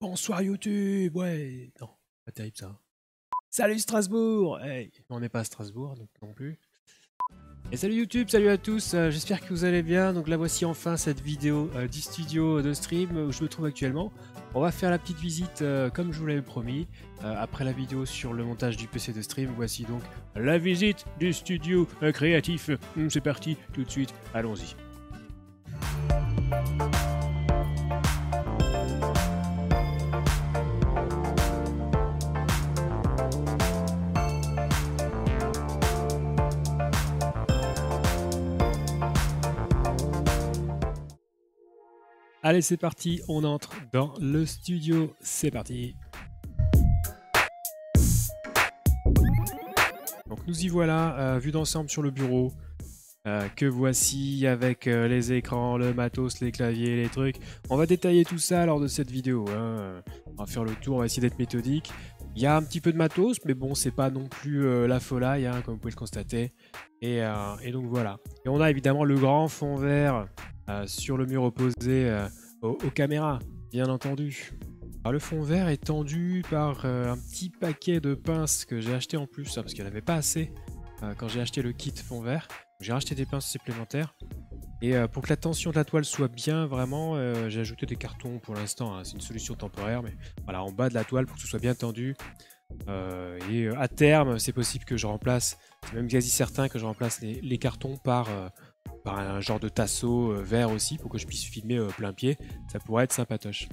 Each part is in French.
Bonsoir YouTube, ouais. Non, pas terrible ça. Salut Strasbourg. Hey, on n'est pas à Strasbourg donc non plus. Et salut YouTube, salut à tous, j'espère que vous allez bien. Donc là voici enfin cette vidéo du studio de stream où je me trouve actuellement. On va faire la petite visite comme je vous l'avais promis. Après la vidéo sur le montage du PC de stream, voici donc la visite du studio créatif. C'est parti, tout de suite, allons-y. Allez, c'est parti, on entre dans le studio, c'est parti. Donc nous y voilà, vue d'ensemble sur le bureau, que voici avec les écrans, le matos, les claviers, les trucs. On va détailler tout ça lors de cette vidéo, hein. On va faire le tour, on va essayer d'être méthodique. Il y a un petit peu de matos, mais bon, c'est pas non plus la folie, hein, comme vous pouvez le constater. Et donc voilà. Et on a évidemment le grand fond vert sur le mur opposé aux caméras, bien entendu. Alors, le fond vert est tendu par un petit paquet de pinces que j'ai acheté en plus, hein, parce qu'il n'y en avait pas assez quand j'ai acheté le kit fond vert. J'ai racheté des pinces supplémentaires. Et pour que la tension de la toile soit bien, vraiment, j'ai ajouté des cartons pour l'instant, hein. C'est une solution temporaire, mais voilà, en bas de la toile pour que ce soit bien tendu. Et à terme, c'est possible que je remplace, c'est même quasi certain que je remplace les cartons par un genre de tasseau vert aussi pour que je puisse filmer plein pied. Ça pourrait être sympatoche.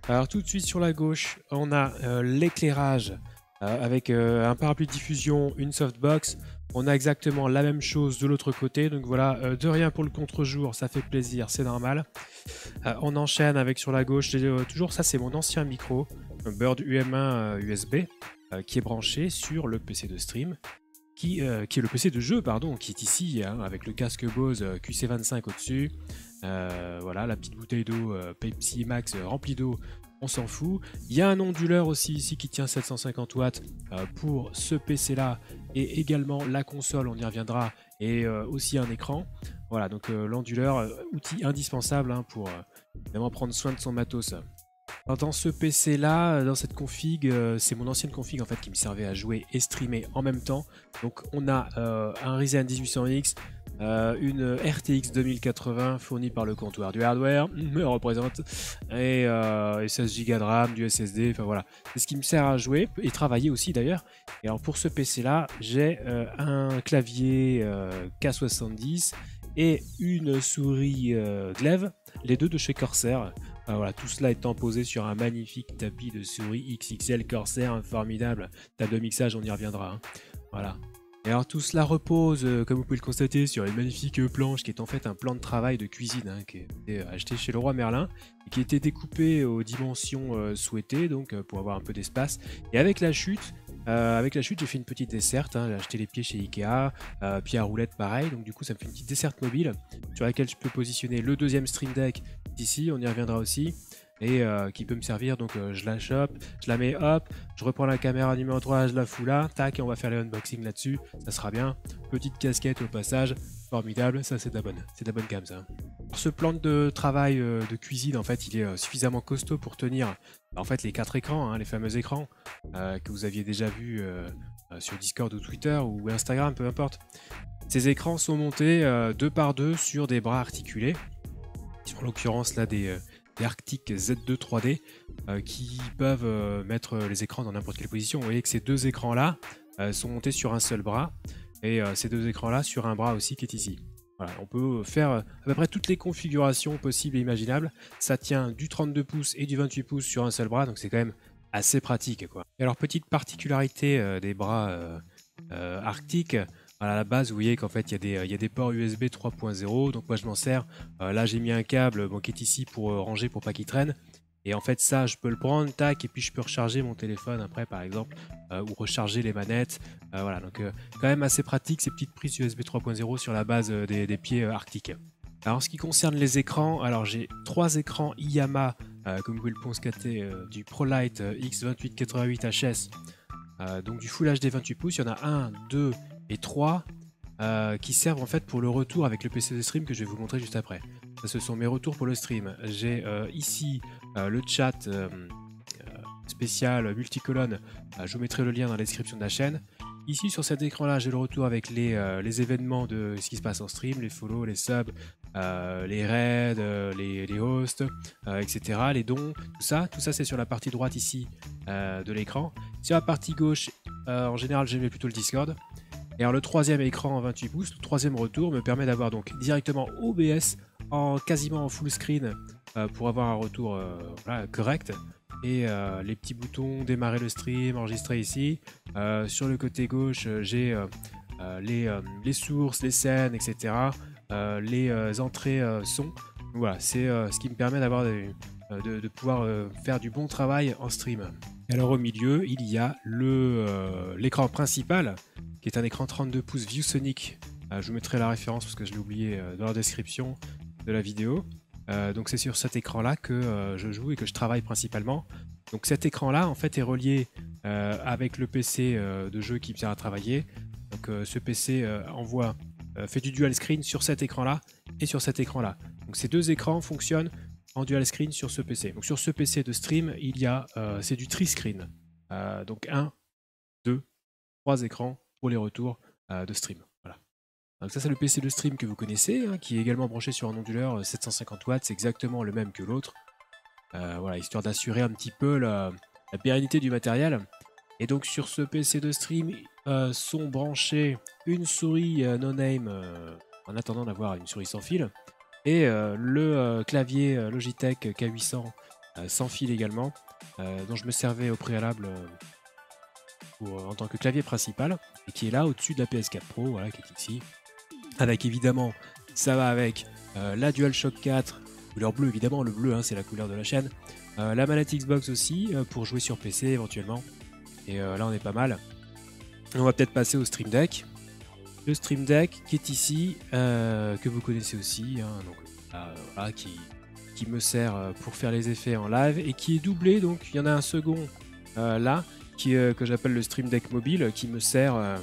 Alors tout de suite sur la gauche, on a l'éclairage avec un parapluie de diffusion, une softbox. On a exactement la même chose de l'autre côté. Donc voilà, de rien pour le contre-jour, ça fait plaisir, c'est normal. On enchaîne avec sur la gauche, toujours ça c'est mon ancien micro, un Bird UM1 USB, qui est branché sur le PC de stream. Qui est le PC de jeu, pardon, qui est ici, hein, avec le casque Bose QC25 au-dessus. Voilà, la petite bouteille d'eau Pepsi Max remplie d'eau, on s'en fout. Il y a un onduleur aussi ici qui tient 750 watts pour ce PC-là, et également la console, on y reviendra, et aussi un écran. Voilà, donc l'onduleur, outil indispensable hein, pour vraiment prendre soin de son matos. Alors dans ce PC là, dans cette config, c'est mon ancienne config en fait qui me servait à jouer et streamer en même temps. Donc on a un Ryzen 1800X, une RTX 2080 fournie par le comptoir du hardware, me représente, et 16 Go de RAM, du SSD, enfin voilà. C'est ce qui me sert à jouer et travailler aussi d'ailleurs. Et alors pour ce PC là, j'ai un clavier K70 et une souris Glaive, les deux de chez Corsair. Voilà, tout cela étant posé sur un magnifique tapis de souris XXL Corsair, un formidable table de mixage, on y reviendra. Hein. Voilà. Et alors tout cela repose, comme vous pouvez le constater, sur une magnifique planche qui est en fait un plan de travail de cuisine hein, qui a été acheté chez Leroy Merlin et qui a été découpé aux dimensions souhaitées, donc pour avoir un peu d'espace. Et avec la chute, j'ai fait une petite desserte. Hein. J'ai acheté les pieds chez Ikea, pieds à roulettes pareil, donc du coup ça me fait une petite desserte mobile sur laquelle je peux positionner le deuxième Stream Deck d'ici, on y reviendra aussi. Et qui peut me servir, donc je la chope, je la mets, hop, je reprends la caméra numéro 3, je la fous là, tac, et on va faire les unboxings là-dessus, ça sera bien. Petite casquette au passage, formidable, ça c'est de la bonne cam ça. Ce plan de travail de cuisine, en fait, il est suffisamment costaud pour tenir en fait les 4 écrans, hein, les fameux écrans que vous aviez déjà vus sur Discord ou Twitter ou Instagram, peu importe. Ces écrans sont montés 2 par 2 sur des bras articulés, en l'occurrence là des Arctic Z2 3D qui peuvent mettre les écrans dans n'importe quelle position. Vous voyez que ces deux écrans là sont montés sur un seul bras et ces deux écrans là sur un bras aussi qui est ici. Voilà, on peut faire à peu près toutes les configurations possibles et imaginables. Ça tient du 32 pouces et du 28 pouces sur un seul bras, donc c'est quand même assez pratique quoi. Et alors petite particularité des bras Arctic. À la base, vous voyez qu'en fait, il y a des ports USB 3.0. Donc moi, je m'en sers. Là, j'ai mis un câble bon, qui est ici pour ranger pour pas qu'il traîne. Et en fait, ça, je peux le prendre, tac, et puis je peux recharger mon téléphone après, par exemple, ou recharger les manettes. Voilà, donc quand même assez pratique ces petites prises USB 3.0 sur la base des pieds Arctic. Alors, en ce qui concerne les écrans, alors j'ai 3 écrans IYAMA, comme vous pouvez le constater, du ProLight X2888HS. Donc du Full HD 28 pouces, il y en a 1, 2 et 3 qui servent en fait pour le retour avec le PC de stream que je vais vous montrer juste après. Ça, ce sont mes retours pour le stream. J'ai ici le chat spécial multicolonne, je vous mettrai le lien dans la description de la chaîne. Ici sur cet écran là j'ai le retour avec les événements de ce qui se passe en stream, les follow, les subs, les raids, les hosts, etc. Les dons, tout ça c'est sur la partie droite ici de l'écran. Sur la partie gauche, en général je mets plutôt le Discord. Et alors le troisième écran en 28 pouces, le troisième retour me permet d'avoir donc directement OBS quasiment en full screen pour avoir un retour voilà, correct. Et les petits boutons, démarrer le stream, enregistrer ici. Sur le côté gauche, j'ai les sources, les scènes, etc. Les entrées son. Donc, voilà, c'est ce qui me permet d'avoir de pouvoir faire du bon travail en stream. Et alors au milieu, il y a l'écran principal, qui est un écran 32 pouces ViewSonic. Je vous mettrai la référence parce que je l'ai oublié dans la description de la vidéo. Donc c'est sur cet écran là que je joue et que je travaille principalement. Donc cet écran là en fait est relié avec le PC de jeu qui me sert à travailler. Donc ce PC fait du dual screen sur cet écran là et sur cet écran là. Donc ces deux écrans fonctionnent en dual screen sur ce PC. Donc sur ce PC de stream il y a c'est du tri-screen. Donc 1, 2, 3 écrans pour les retours de stream. Voilà. Donc ça c'est le PC de stream que vous connaissez, hein, qui est également branché sur un onduleur 750 watts, c'est exactement le même que l'autre. Voilà, histoire d'assurer un petit peu la pérennité du matériel. Et donc sur ce PC de stream sont branchés une souris no-name en attendant d'avoir une souris sans fil, et le clavier Logitech K800 sans fil également, dont je me servais au préalable en tant que clavier principal, et qui est là au-dessus de la PS4 Pro, voilà, qui est ici. Avec évidemment, ça va avec la DualShock 4, couleur bleue évidemment, le bleu hein, c'est la couleur de la chaîne. La manette Xbox aussi, pour jouer sur PC éventuellement. Et là on est pas mal. On va peut-être passer au Stream Deck. Le Stream Deck qui est ici, que vous connaissez aussi, hein, donc, voilà, qui me sert pour faire les effets en live et qui est doublé, donc il y en a un second là, que j'appelle le Stream Deck mobile, qui me sert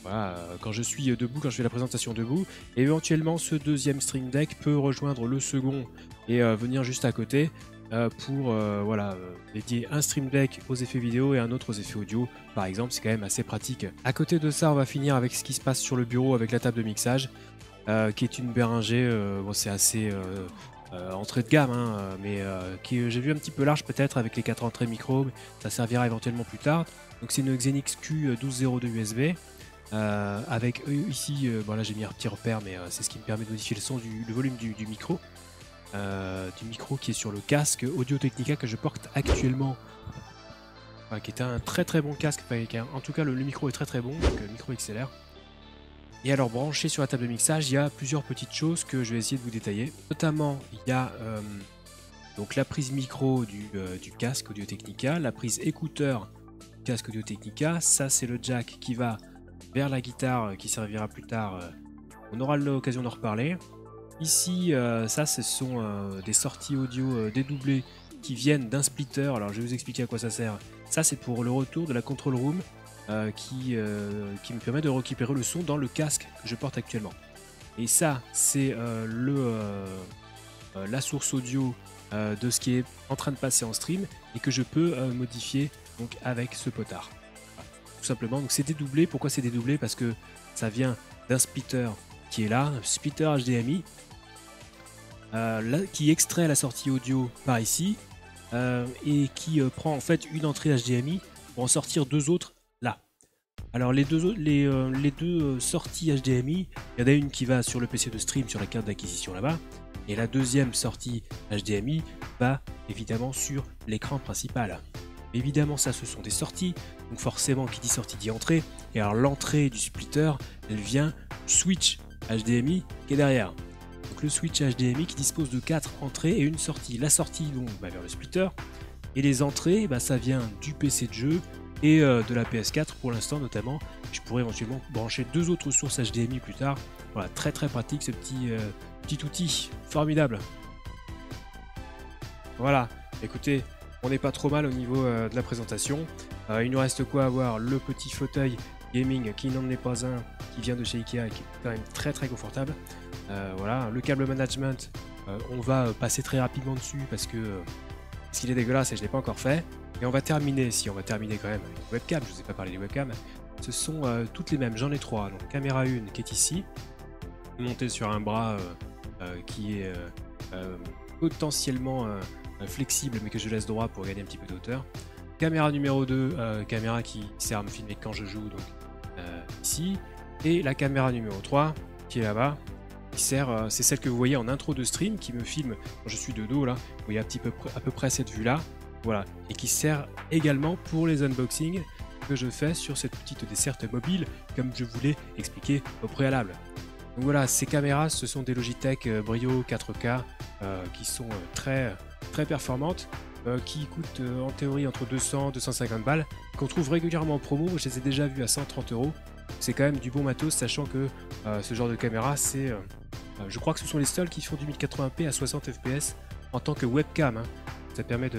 voilà, quand je suis debout, quand je fais la présentation debout. Et éventuellement ce deuxième Stream Deck peut rejoindre le second et venir juste à côté pour voilà, dédier un Stream Deck aux effets vidéo et un autre aux effets audio par exemple. C'est quand même assez pratique. À côté de ça on va finir avec ce qui se passe sur le bureau avec la table de mixage qui est une Behringer, bon, c'est assez entrée de gamme hein, mais qui j'ai vu un petit peu large peut-être avec les 4 entrées micro, ça servira éventuellement plus tard. Donc c'est une Xenix Q1202 USB avec ici, bon là j'ai mis un petit repère mais c'est ce qui me permet de modifier le son, le volume du micro. Du micro qui est sur le casque Audio-Technica que je porte actuellement, qui est un très très bon casque, en tout cas le micro est très très bon, donc micro XLR. Et alors branché sur la table de mixage, il y a plusieurs petites choses que je vais essayer de vous détailler. Notamment il y a donc la prise micro du casque Audio-Technica, la prise écouteur du casque Audio-Technica, ça c'est le jack qui va vers la guitare qui servira plus tard, on aura l'occasion d'en reparler. Ici, ça ce sont des sorties audio dédoublées qui viennent d'un splitter. Alors je vais vous expliquer à quoi ça sert. Ça c'est pour le retour de la control room qui me permet de récupérer le son dans le casque que je porte actuellement. Et ça c'est la source audio de ce qui est en train de passer en stream et que je peux modifier donc, avec ce potard. Voilà, tout simplement, donc c'est dédoublé. Pourquoi c'est dédoublé? Parce que ça vient d'un splitter qui est là, un splitter HDMI. Là, qui extrait la sortie audio par ici et qui prend en fait une entrée HDMI pour en sortir deux autres là. Alors les deux sorties HDMI, il y en a une qui va sur le PC de stream sur la carte d'acquisition là-bas, et la deuxième sortie HDMI va évidemment sur l'écran principal. Évidemment ça ce sont des sorties, donc forcément qui dit sortie dit entrée, et alors l'entrée du splitter elle vient du switch HDMI qui est derrière. Le switch HDMI qui dispose de 4 entrées et une sortie. La sortie donc vers le splitter, et les entrées ça vient du PC de jeu et de la PS4 pour l'instant notamment. Je pourrais éventuellement brancher deux autres sources HDMI plus tard. Voilà, très très pratique ce petit outil, formidable. Voilà, écoutez, on n'est pas trop mal au niveau de la présentation. Il nous reste quoi à voir? Le petit fauteuil gaming qui n'en est pas un, qui vient de chez Ikea et qui est quand même très très confortable. Voilà, le câble management, on va passer très rapidement dessus parce que parce qu'il est dégueulasse et je ne l'ai pas encore fait. Et on va terminer, on va terminer quand même avec les webcams, je ne vous ai pas parlé des webcams. Ce sont toutes les mêmes, j'en ai 3. Donc caméra 1 qui est ici, montée sur un bras qui est potentiellement flexible mais que je laisse droit pour gagner un petit peu de hauteur. Caméra numéro 2, caméra qui sert à me filmer quand je joue, donc ici. Et la caméra numéro 3 qui est là-bas, qui sert, c'est celle que vous voyez en intro de stream, qui me filme quand je suis de dos là, vous voyez à peu près cette vue là, voilà, et qui sert également pour les unboxings que je fais sur cette petite desserte mobile, comme je vous l'ai expliqué au préalable. Donc voilà, ces caméras, ce sont des Logitech Brio 4K qui sont très performantes, qui coûtent en théorie entre 200 et 250 balles, qu'on trouve régulièrement en promo. Je les ai déjà vus à 130 €. C'est quand même du bon matos, sachant que ce genre de caméra, c'est, je crois que ce sont les seuls qui font du 1080p à 60 fps en tant que webcam. Hein. Ça permet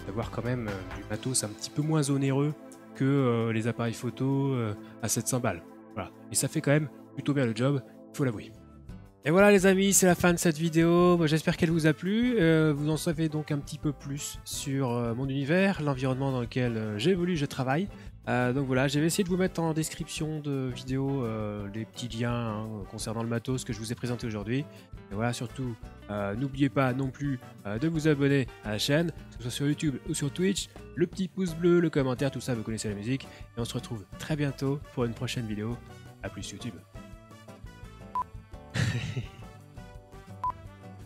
d'avoir quand même du matos un petit peu moins onéreux que les appareils photo à 700 balles. Voilà. Et ça fait quand même plutôt bien le job, il faut l'avouer. Et voilà les amis, c'est la fin de cette vidéo. J'espère qu'elle vous a plu. Vous en savez donc un petit peu plus sur mon univers, l'environnement dans lequel j'évolue, je travaille. Donc voilà, j'ai essayé de vous mettre en description de vidéo les petits liens concernant le matos que je vous ai présenté aujourd'hui. Et voilà, surtout, n'oubliez pas non plus de vous abonner à la chaîne, que ce soit sur YouTube ou sur Twitch. Le petit pouce bleu, le commentaire, tout ça, vous connaissez la musique. Et on se retrouve très bientôt pour une prochaine vidéo. A plus YouTube.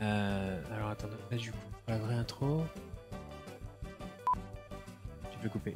Alors attends, là du coup, pour la vraie intro, tu peux couper.